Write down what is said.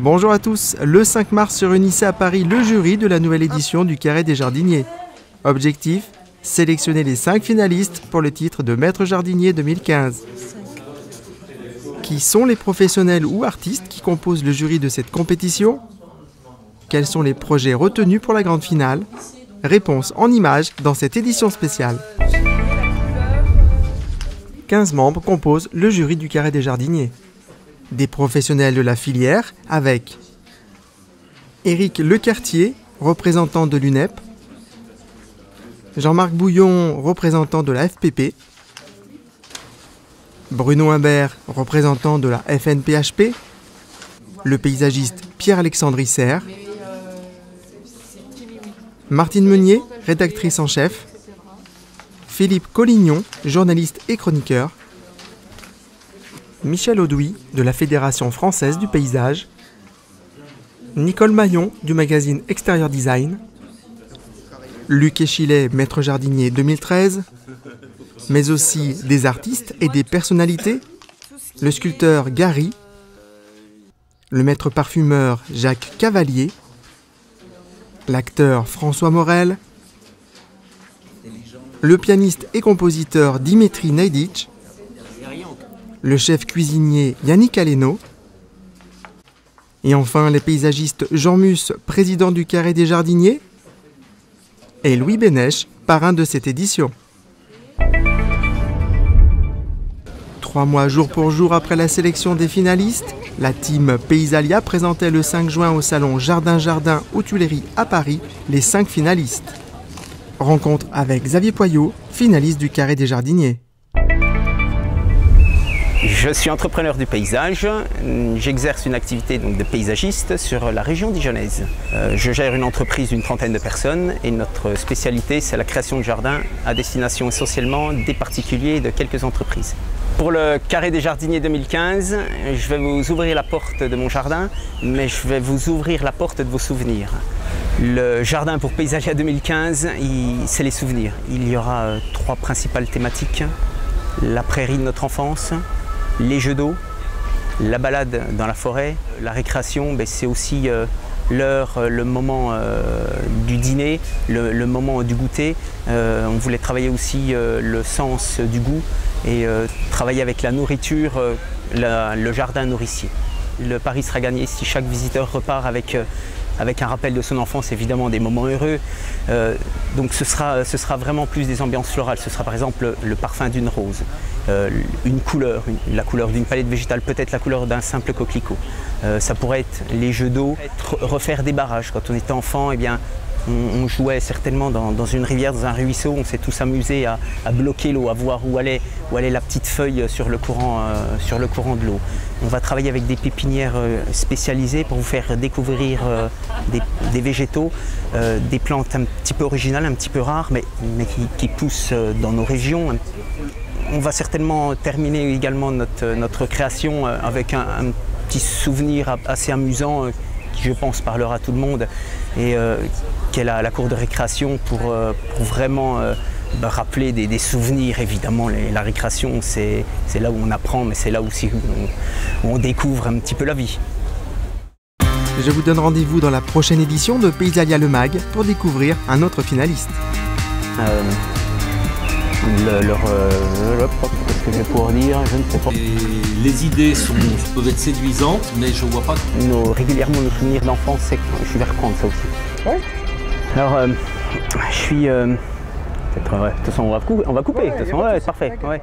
Bonjour à tous, le 5 mars se réunissait à Paris le jury de la nouvelle édition du Carré des Jardiniers. Objectif, sélectionner les 5 finalistes pour le titre de Maître Jardinier 2015. Qui sont les professionnels ou artistes qui composent le jury de cette compétition? Quels sont les projets retenus pour la grande finale? Réponse en images dans cette édition spéciale. 15 membres composent le jury du Carré des Jardiniers. Des professionnels de la filière avec Éric Lecartier, représentant de l'UNEP, Jean-Marc Bouillon, représentant de la FPP, Bruno Imbert, représentant de la FNPHP, le paysagiste Pierre-Alexandre Isser, Martine Meunier, rédactrice en chef, Philippe Collignon, journaliste et chroniqueur, Michel Audouy, de la Fédération française du paysage, Nicole Maillon, du magazine Extérieur Design, Luc Échilet, maître jardinier 2013, mais aussi des artistes et des personnalités, le sculpteur Gary, le maître parfumeur Jacques Cavalier, l'acteur François Morel, le pianiste et compositeur Dimitri Nedic, le chef cuisinier Yannick Aleno, et enfin les paysagistes Jean Mus, président du Carré des Jardiniers, et Louis Bénèche, parrain de cette édition. 3 mois jour pour jour après la sélection des finalistes, la team Paysalia présentait le 5 juin au salon Jardin aux Tuileries à Paris les 5 finalistes. Rencontre avec Xavier Poyot, finaliste du Carré des Jardiniers. Je suis entrepreneur du paysage, j'exerce une activité de paysagiste sur la région dijonnaise. Je gère une entreprise d'une 30aine de personnes et notre spécialité c'est la création de jardins à destination essentiellement des particuliers et de quelques entreprises. Pour le Carré des Jardiniers 2015, je vais vous ouvrir la porte de mon jardin, mais je vais vous ouvrir la porte de vos souvenirs. Le jardin pour Paysalia 2015, c'est les souvenirs. Il y aura 3 principales thématiques. La prairie de notre enfance, les jeux d'eau, la balade dans la forêt, la récréation, c'est aussi l'heure, le moment du dîner, le moment du goûter. On voulait travailler aussi le sens du goût et travailler avec la nourriture, le jardin nourricier. Le pari sera gagné si chaque visiteur repart avec un rappel de son enfance, évidemment des moments heureux. Donc ce sera vraiment plus des ambiances florales. Ce sera par exemple le parfum d'une rose, une couleur, la couleur d'une palette végétale, peut-être la couleur d'un simple coquelicot. Ça pourrait être les jeux d'eau, refaire des barrages. Quand on était enfant, on jouait certainement dans une rivière, dans un ruisseau, on s'est tous amusés à bloquer l'eau, à voir où allait la petite feuille sur le courant de l'eau. On va travailler avec des pépinières spécialisées pour vous faire découvrir des végétaux, des plantes un petit peu originales, un petit peu rares, mais qui poussent dans nos régions. On va certainement terminer également notre création avec un petit souvenir assez amusant qui, je pense, parlera à tout le monde, et qui est la cour de récréation pour vraiment rappeler des souvenirs. Évidemment, la récréation, c'est là où on apprend, mais c'est là aussi où on découvre un petit peu la vie. Je vous donne rendez-vous dans la prochaine édition de Paysalia le Mag pour découvrir un autre finaliste. Qu'est-ce que je vais pouvoir dire, je ne sais pas. Les idées peuvent être séduisantes, mais je ne vois pas. Régulièrement, nos souvenirs d'enfance, c'est que je vais reprendre ça aussi. Ouais. Alors, je suis... de toute façon, on va couper. De toute façon, ouais, parfait. Ouais.